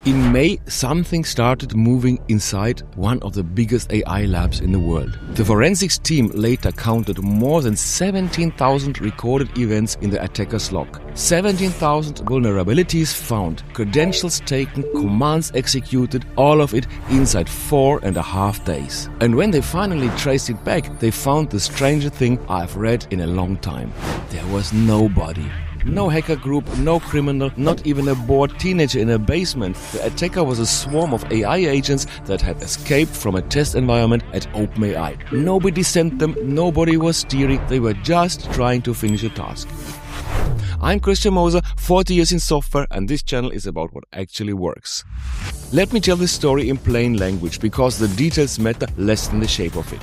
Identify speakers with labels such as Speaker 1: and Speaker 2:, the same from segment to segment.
Speaker 1: In May, something started moving inside one of the biggest AI labs in the world. The forensics team later counted more than 17,000 recorded events in the attacker's log. 17,000 vulnerabilities found, credentials taken, commands executed, all of it inside 4.5 days. And when they finally traced it back, they found the strangest thing I've read in a long time. There was nobody. No hacker group, no criminal, not even a bored teenager in a basement. The attacker was a swarm of AI agents that had escaped from a test environment at OpenAI. Nobody sent them, nobody was steering, they were just trying to finish a task. I'm Christian Moser, 40 years in software, and this channel is about what actually works. Let me tell this story in plain language, because the details matter less than the shape of it.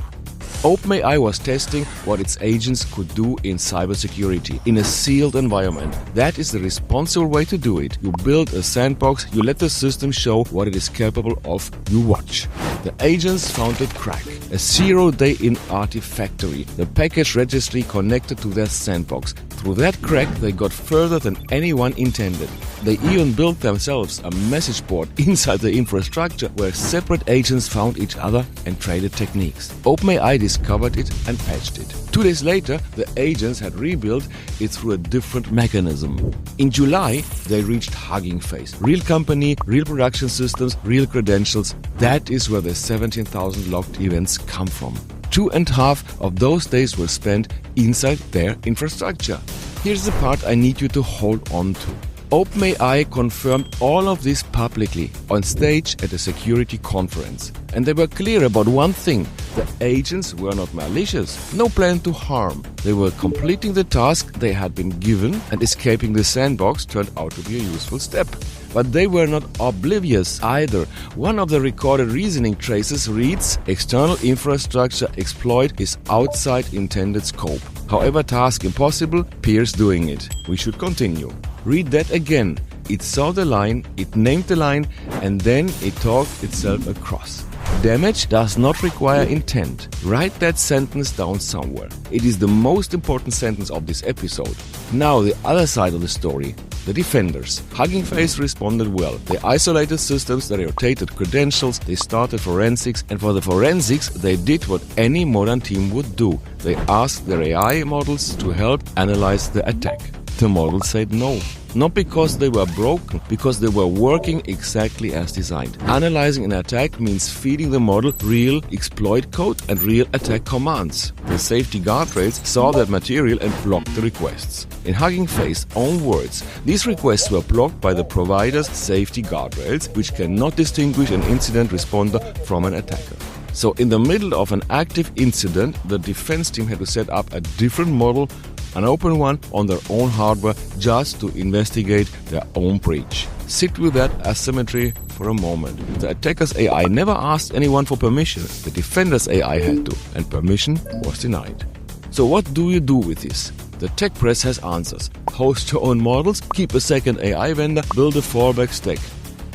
Speaker 1: OpenAI was testing what its agents could do in cybersecurity in a sealed environment. That is the responsible way to do it. You build a sandbox, you let the system show what it is capable of, you watch. The agents found a crack, a zero-day-in artifactory, the package registry connected to their sandbox. Through that crack, they got further than anyone intended. They even built themselves a message board inside the infrastructure where separate agents found each other and traded techniques. OpenAI discovered it and patched it. 2 days later, the agents had rebuilt it through a different mechanism. In July, they reached Hugging Face. Real company, real production systems, real credentials. That is where the 17,000 logged events come from. 2.5 of those days were spent inside their infrastructure. Here's the part I need you to hold on to. OpenAI confirmed all of this publicly on stage at a security conference. And they were clear about one thing: the agents were not malicious, no plan to harm. They were completing the task they had been given, and escaping the sandbox turned out to be a useful step. But they were not oblivious either. One of the recorded reasoning traces reads, "External infrastructure exploit is outside intended scope. However, task impossible, peers doing it. We should continue." Read that again. It saw the line, it named the line, and then it talked itself across. Damage does not require intent. Write that sentence down somewhere. It is the most important sentence of this episode. Now the other side of the story. The defenders. Hugging Face responded well. They isolated systems, they rotated credentials, they started forensics, and for the forensics they did what any modern team would do. They asked their AI models to help analyze the attack. The models said no. Not because they were broken, because they were working exactly as designed. Analyzing an attack means feeding the model real exploit code and real attack commands. The safety guardrails saw that material and blocked the requests. In Hugging Face own words, these requests were blocked by the provider's safety guardrails, which cannot distinguish an incident responder from an attacker. So in the middle of an active incident, the defense team had to set up a different model, an open one, on their own hardware, just to investigate their own breach. Sit with that asymmetry for a moment. The attacker's AI never asked anyone for permission. The defender's AI had to, and permission was denied. So what do you do with this? The tech press has answers. Host your own models, keep a second AI vendor, build a fallback stack.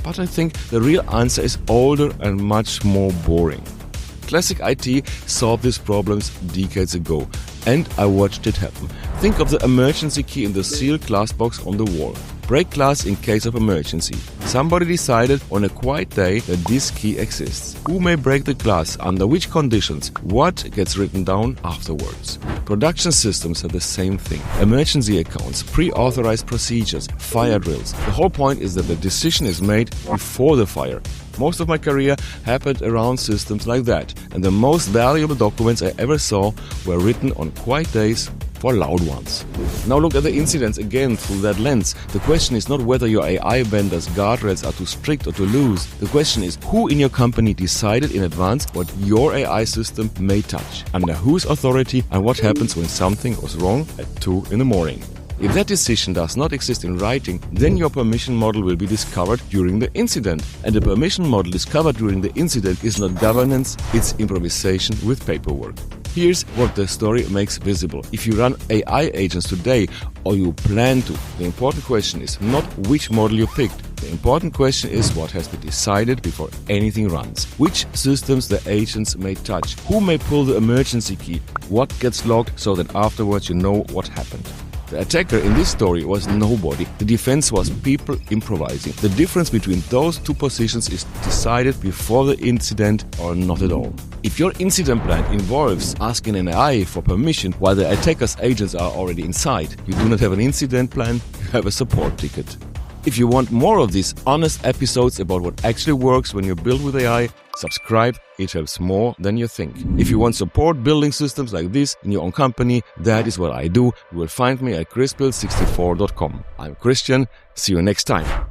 Speaker 1: But I think the real answer is older and much more boring. Classic IT solved these problems decades ago, and I watched it happen. Think of the emergency key in the sealed glass box on the wall. Break glass in case of emergency. Somebody decided on a quiet day that this key exists. Who may break the glass, under which conditions, what gets written down afterwards. Production systems have the same thing. Emergency accounts, pre-authorized procedures, fire drills. The whole point is that the decision is made before the fire. Most of my career happened around systems like that, and the most valuable documents I ever saw were written on quiet days for loud ones. Now look at the incidents again through that lens. The question is not whether your AI vendor's guardrails are too strict or too loose. The question is who in your company decided in advance what your AI system may touch, under whose authority, and what happens when something goes wrong at 2 in the morning. If that decision does not exist in writing, then your permission model will be discovered during the incident. And the permission model discovered during the incident is not governance, it's improvisation with paperwork. Here's what the story makes visible. If you run AI agents today, or you plan to, the important question is not which model you picked. The important question is what has been decided before anything runs. Which systems the agents may touch, who may pull the emergency key, what gets logged so that afterwards you know what happened. The attacker in this story was nobody. The defense was people improvising. The difference between those two positions is decided before the incident or not at all. If your incident plan involves asking an AI for permission while the attacker's agents are already inside, you do not have an incident plan, you have a support ticket. If you want more of these honest episodes about what actually works when you build with AI, subscribe, it helps more than you think. If you want support building systems like this in your own company, that is what I do. You will find me at chrisbuild64.com. I'm Christian, see you next time.